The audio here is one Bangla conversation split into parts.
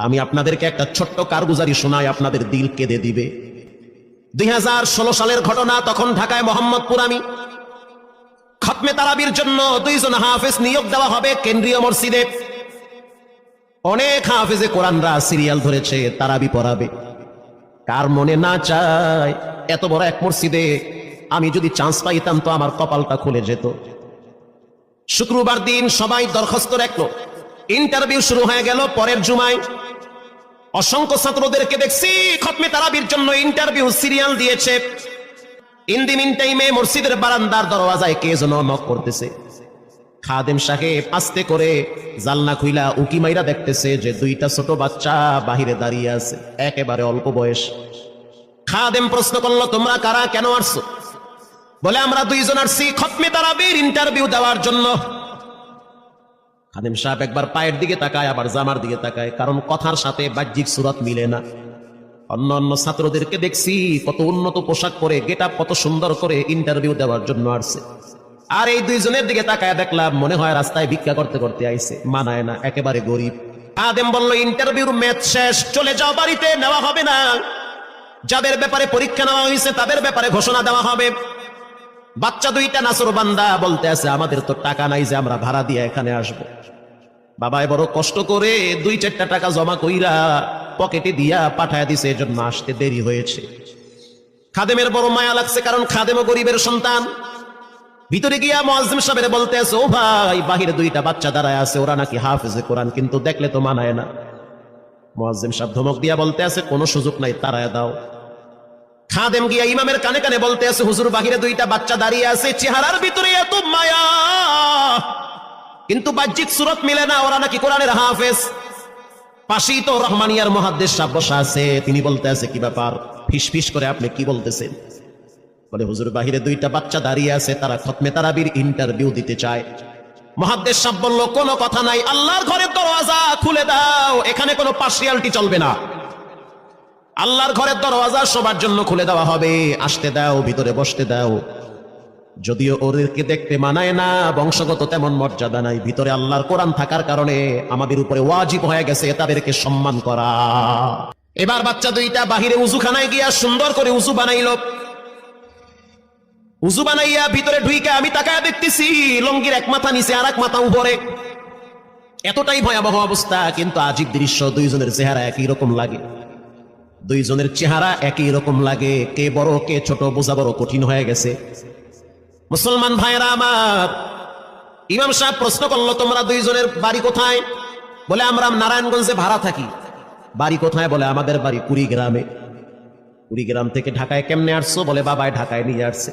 আমি আপনাদেরকে একটা ছোট্ট কারগুজারি শোনাই, আপনাদের দিল কেঁদে দিবে। 2016 সালের ঘটনা। তখন ঢাকায় মোহাম্মদপুর আমি খতমে তারাবির জন্য 2 জন হাফেজ নিয়োগ দেওয়া হবে কেন্দ্রীয় মসজিদে। অনেক হাফেজে কোরআনরা সিরিয়াল ধরেছে তারাবি পড়াবে। কার মনে না চায় এত বড় এক মসজিদে আমি যদি চান্স পাইতাম তো আমার কপালটা খুলে যেত। শুক্রবার দিন সবাই দরখাস্ত রাখলো, ইন্টারভিউ শুরু হয়ে গেল। পরের জুমায় অসংখ্য ছাত্রদেরকে দেখছি খতমে তারাবির জন্য ইন্টারভিউ সিরিয়াল দিয়েছে। ইন দি মিন টাইমে মসজিদের বারান্দার দরওয়াজায় কে যেন নক করতেছে। খাদেম সাহেব আস্তে করে জালনা খুইলা উকি মাইরা দেখতেছে যে 2টা ছোট বাচ্চা বাহিরে দাঁড়িয়ে আছে, একেবারে অল্প বয়স। খাদেম প্রশ্ন করলো, তোমরা কারা, কেন আসছো? বলে, আমরা 2 জন আসছি খতমে তারাবির ইন্টারভিউ দেওয়ার জন্য। খাদেম সাহেব একবার পায়ের দিকে তাকায়, আবার জামার দিকে তাকায়, কারণ কথার সাথে বাহ্যিক সুরত মিলে না। অন্য অন্য ছাত্রদেরকে দেখছি কত উন্নত পোশাক পরে, গেটআপ কত সুন্দর করে ইন্টারভিউ দেওয়ার জন্য আসছে। আর এই 2 জনের দিকে তাকায় দেখলাম মনে হয় রাস্তায় ভিক্ষা করতে করতে আইছে, মানায় না, একেবারে গরিব। খাদেম বলল, ইন্টারভিউর ম্যাচ শেষ, চলে যাও বাড়িতে, নেওয়া হবে না। যাদের ব্যাপারে পরীক্ষা নেওয়া হয়েছে তাদের ব্যাপারে ঘোষণা দেওয়া হবে। বাচ্চা 2টা নাসর বান্দা বলতে আছে, আমাদের তো টাকা নাই যে আমরা ভাড়া দিয়ে এখানে আসবো। বাবাই বড় কষ্ট করে 2-4টা টাকা জমা কইরা পকেটে দিয়া পাঠায় দিছে, এজন্য আসতে দেরি হয়েছে। খাদেমের বড় মায়া লাগছে, কারণ খাদেমও গরিবের সন্তান। ভিতরে গিয়া মুয়াজ্জিম সাহেবের বলতে আছে, ও ভাই, বাহিরে 2টা বাচ্চা দাঁড়ায় আছে, ওরা নাকি হাফেজে কোরআন, কিন্তু দেখলে তো মানায় না। মুয়াজ্জিম সাহেব ধমক দিয়া বলতে আছে, কোনো সুযোগ নাই, তাড়ায় দাও। খাদেম গিয়া ইমামের কানে কানে বলতে আছে, হুজুর, বাহিরে 2টা বাচ্চা দাঁড়িয়ে আছে, চেহারার ভিতরে এত মায়া, কিন্তু বাহ্যিক সুরত মিলে না, ওরা নাকি কোরআনের হাফেজ। পাশেই তো রহমানিয়ার মুহাদ্দিস সাহেব বসা আছে, তিনি বলতে আছে, কি ব্যাপার, ফিসফিস করে আপনি কি বলতেছেন? বলে, হুজুর, বাহিরে 2টা বাচ্চা দাঁড়িয়ে আছে, তারা খতমে তারাবির ইন্টারভিউ দিতে চায়। মুহাদ্দিস সাহেব বলল, কোনো কথা নাই, আল্লাহর ঘরের দরওয়াজা খুলে দাও, এখানে কোনো পার্সিয়ালিটি চলবে না। আল্লাহর ঘরের দরওয়াজা সবার জন্য খুলে দেওয়া হবে, আসতে দাও, ভিতরে বসতে দাও। যদিও ওদেরকে দেখতে মানায় না, বংশগত তেমন মর্যাদা নাই, ভিতরে আল্লাহর কোরআন থাকার কারণে আমাদের উপরে ওয়াজিব হয়ে গেছে তাদেরকে সম্মান করা। এবার বাচ্চা 2টা বাহিরে উজুখানায় গিয়া সুন্দর করে উজু বানাইল। উজু বানাইয়া ভিতরে ঢুইকা আমি তাকায় দেখতেছি লঙ্গির এক মাথা নিচে আর এক মাথা উপরে, এতটাই ভয়াবহ অবস্থা। কিন্তু আজীব দৃশ্য, 2 জনের চেহারা একই রকম লাগে। 2 জনের চেহারা একই রকম লাগে, কে বড় কে ছোট বোঝা বড় কঠিন হয়ে গেছে। মুসলমান ভাইরা আমার, ইমাম সাহেব প্রশ্ন করলো, তোমরা 2 জনের বাড়ি কোথায়? বলে, আমরা নারায়ণগঞ্জে ভাড়া থাকি। বাড়ি কোথায়? বলে, আমাদের বাড়ি কুড়িগ্রামে। কুড়িগ্রাম থেকে ঢাকায় কেমনে আসছো? বলে, বাবাই ঢাকায় নিয়ে আসছে।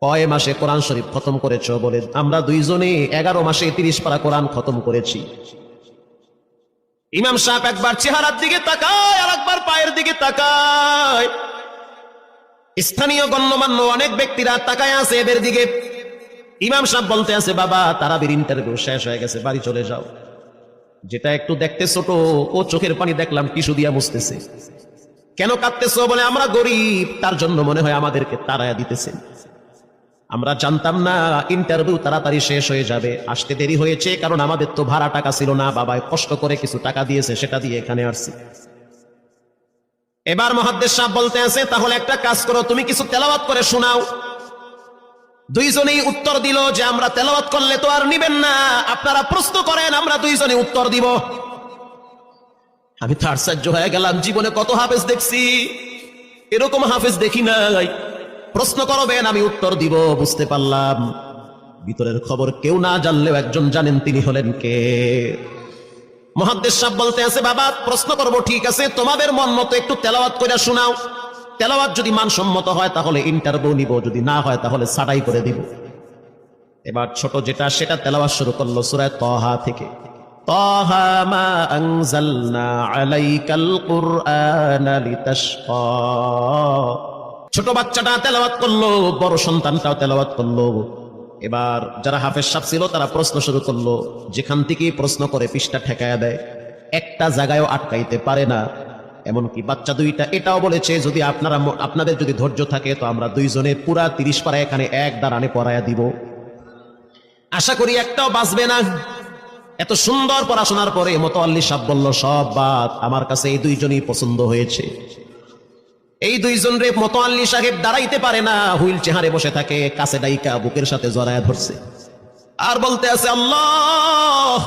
কয় মাসে কোরআন শরীফ খতম করেছো? বলে, আমরা 2 জনে 11 মাসে 30 পারা কোরআন খতম করেছি। ইমাম সাহেব একবার চেহারার দিকে তাকায় আর একবার পায়ের দিকে তাকায়। স্থানীয় গণ্যমান্য অনেক ব্যক্তিরা তাকায় আছে এদের দিকে। ইমাম সাহেব বলতে আছে, বাবা, তারাবির ইন্টারভিউ শেষ হয়ে গেছে, বাড়ি চলে যাও। যেটা একটু দেখতে ছোট, ও চোখের পানি দেখলাম টিস্যু দিয়া মুছতেছে। কেন কাঁদতেছো? বলে, আমরা গরিব, তার জন্য মনে হয় আমাদেরকে তাড়ায়া দিতেছে। আমরা জানতাম না ইন্টারভিউ তাড়াতাড়ি শেষ হয়ে যাবে, আসতে দেরি হয়েছে, কারণ আমাদের তো ভাড়া টাকা ছিল না, বাবাই কষ্ট করে কিছু টাকা দিয়েছে, সেটা দিয়ে এখানে আসছি। এবার মুহাদ্দিস সাহেব বলতে আছে, তাহলে একটা কাজ করো, তুমি কিছু তেলাওয়াত করে শোনাও। 2 জনেই উত্তর দিল যে, আমরা তেলাওয়াত করলে তো আর নিবেন না, আপনারা প্রশ্ন করেন, আমরা 2 জনে উত্তর দিব। আমি তো আশ্চর্য হয়ে গেলাম, জীবনে কত হাফেজ দেখছি, এরকম হাফেজ দেখি নাই। প্রশ্ন করবেন, আমি উত্তর দিব। বুঝতে পারলাম ভিতরের খবর কেউ না জানলেও একজন জানেন, তিনি হলেন কে? মুহাদ্দিস সাহেব বলতে আছে, বাবা, প্রশ্ন করব, ঠিক আছে, তোমাদের মন মতো একটু তেলাওয়াত করে শোনাও। তেলাওয়াত যদি মানসম্মত হয় তাহলে ইন্টারভিউ নিব, যদি না হয় তাহলে ছাঁটাই করে দিব। এবার ছোট যেটা সেটা তেলাওয়াত শুরু করলো সূরা তাহা থেকে। তাহা মা আনজালনা আলাইকাল কুরআনা লিতাশকা। ছোট বাচ্চাটা তেলাওয়াত করলো, বড় সন্তানটাও তেলাওয়াত করলো। এবার যারা হাফেজ সাহেব ছিল তারা প্রশ্ন শুরু করলো। যেখান থেকে প্রশ্ন করে পৃষ্ঠা ঠেকায়া দেয়, একটা জায়গায়ও আটকাইতে পারে না। এমনকি বাচ্চা 2টা এটাও বলেছে, যদি আপনাদের যদি ধৈর্য থাকে তো আমরা 2 জনে পুরা 30 পারা এখানে এক দাঁড়ানে পড়ায়া দিব। আশা করি একটাও বাঁচবে না। এত সুন্দর পড়াশোনার পরে মোতাল্লি সাহেব বলল সব বাদ, আমার কাছে এই দুইজনই পছন্দ হয়েছে। এই দুইজন রে মোতাল্লি সাহেব দাঁড়াইতে পারে না, হুইল চেহারে বসে থাকে, কাছে ডাইকা বুকের সাথে জড়ায় ধরছে আর বলতে আছে, আল্লাহ,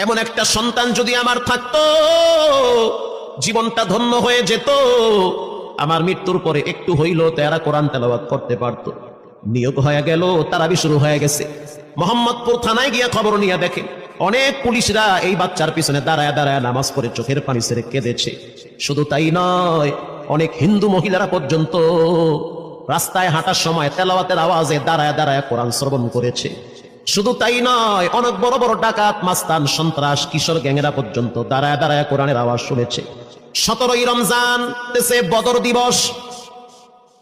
এমন একটা সন্তান যদি আমার থাকতো জীবনটা ধন্য হয়ে যেত, আমার মৃত্যুর পরে একটু হইল তারা কোরআন তেলাওয়াত করতে পারত। নিয়োগ হয়ে গেল, তারাবি শুরু হয়ে গেছে। মোহাম্মদপুর থানায় গিয়ে খবর নিয়ে দেখে অনেক পুলিশরা এই বাচ্চার পিছনে দাঁড়ায় দাঁড়ায় নামাজ পড়ে চোখের পানি ছেড়ে কেঁদেছে। শুধু তাই নয়, অনেক হিন্দু মহিলারা পর্যন্ত রাস্তায় হাঁটার সময় তেলাওয়াতের আওয়াজে দাঁড়ায় দাঁড়ায় কোরআন শ্রবণ করেছে। শুধু তাই নয়, অনেক বড় বড় ডাকাত, মাস্তান, সন্ত্রাস, কিশোর গ্যাংরা পর্যন্ত দাঁড়ায় দাঁড়ায় কোরআনের আওয়াজ শুনেছে। 17ই রমজান দেশে বদর দিবস,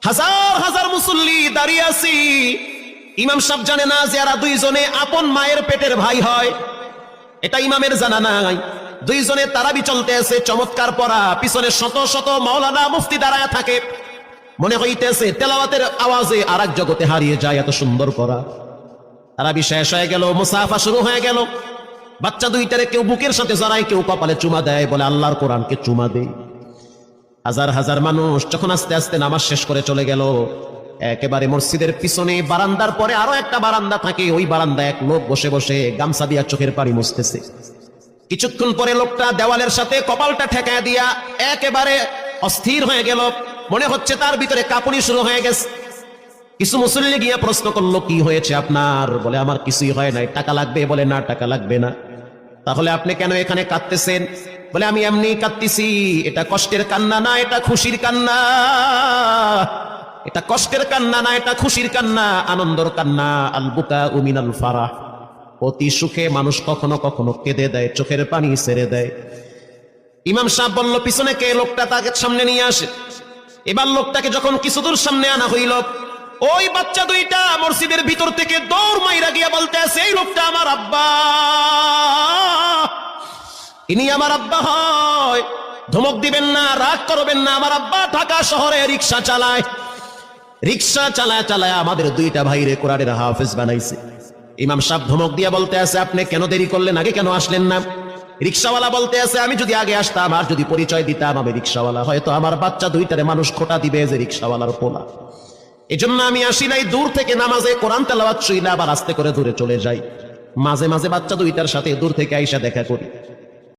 হাজার হাজার মুসল্লি দাঁড়িয়ে আছি। ইমাম সাহেব জানে না যে এরা দুইজনে আপন মায়ের পেটের ভাই হয়, এটা ইমামের জানা নাই। দুইজনে তারাবি চলতে আছে, চমৎকার পড়া, পিছনে শত শত মাওলানা মুফতি দাঁড়ায় থাকে। মনে হইতেছে তেলাওয়াতের আওয়াজে আর এক জগতে হারিয়ে যায়, এত সুন্দর পড়া। তারাবি শেষ হয়ে গেল, মুসাফা শুরু হয়ে গেল। বাচ্চা দুইটারে কেউ বুকের সাথে জড়ায়, কেউ কপালে চুমা দেয়, বলে আল্লাহর কোরআনকে চুমা দেয়। হাজার হাজার মানুষ যখন আস্তে আস্তে নামাজ শেষ করে চলে গেল, একেবারে মসজিদের পিছনে বারান্দার পরে আরো একটা বারান্দা থাকে, ওই বারান্দায় এক লোক বসে বসে গামছা দিয়া চোখের পানি মুছতেছে। কিছুক্ষণ পরে লোকটা দেওয়ালের সাথে কপালটা ঠেকায় দিয়া একেবারে অস্থির হয়ে গেল, মনে হচ্ছে তার ভিতরে কাঁপুনি শুরু হয়ে গেছে। কিছু মুসল্লি গিয়া প্রশ্ন করলো, কি হয়েছে আপনার? বলে আমার কিছুই হয় নাই। টাকা লাগবে? বলে না, টাকা লাগবে না। তাহলে আপনি কেন এখানে কাঁদতেছেন? বলে আমি এমনি কাঁদতেছি, এটা কষ্টের কান্না না, এটা খুশির কান্না। এটা কষ্টের কান্না না, এটা খুশির কান্না, আনন্দর কান্না। আল বুকা মিনাল ফারাহ, অতি সুখে মানুষ কখনো কখনো কেঁদে দেয়, চোখের পানি ছেড়ে দেয়। ইমাম সাহেব বলল, পিছনে কে? লোকটা তাকে সামনে নিয়ে আসে। এবার লোকটাকে যখন কিছু দূর সামনে আনা হইল, ওই বাচ্চা দুইটা মসজিদের ভিতর থেকে দৌড় মাইরা গিয়া বলতে আছে, এই লোকটা আমার আব্বা, ইনি আমার আব্বা হয়। ধমক দিবেন না, রাগ করবেন না, আমার আব্বা ঢাকা শহরে রিক্সা চালায়, রিক্সা চালায় চালায় আমাদের দুইটা ভাইরে কোরআনের হাফেজ বানাইছে। ইমাম সাহেব ধমক দিয়া বলতে আছে, আপনি কেন দেরি করলেন? আগে কেন আসলেন না? রিক্সাওয়ালা বলতে আছে, আমি যদি আগে আসতাম আর যদি পরিচয় দিতাম আমি রিক্সাওয়ালা, হয়তো আমার বাচ্চা দুইটারে মানুষ খোটা দিবে যে রিক্সাওয়ালার পোলা। এজন্য আমি আসি নাই, দূর থেকে নামাজে কোরআন তেলাওয়াত শুইলে আবার আস্তে করে দূরে চলে যাই। মাঝে মাঝে বাচ্চা দুইটার সাথে দূর থেকে আইসা দেখা করি।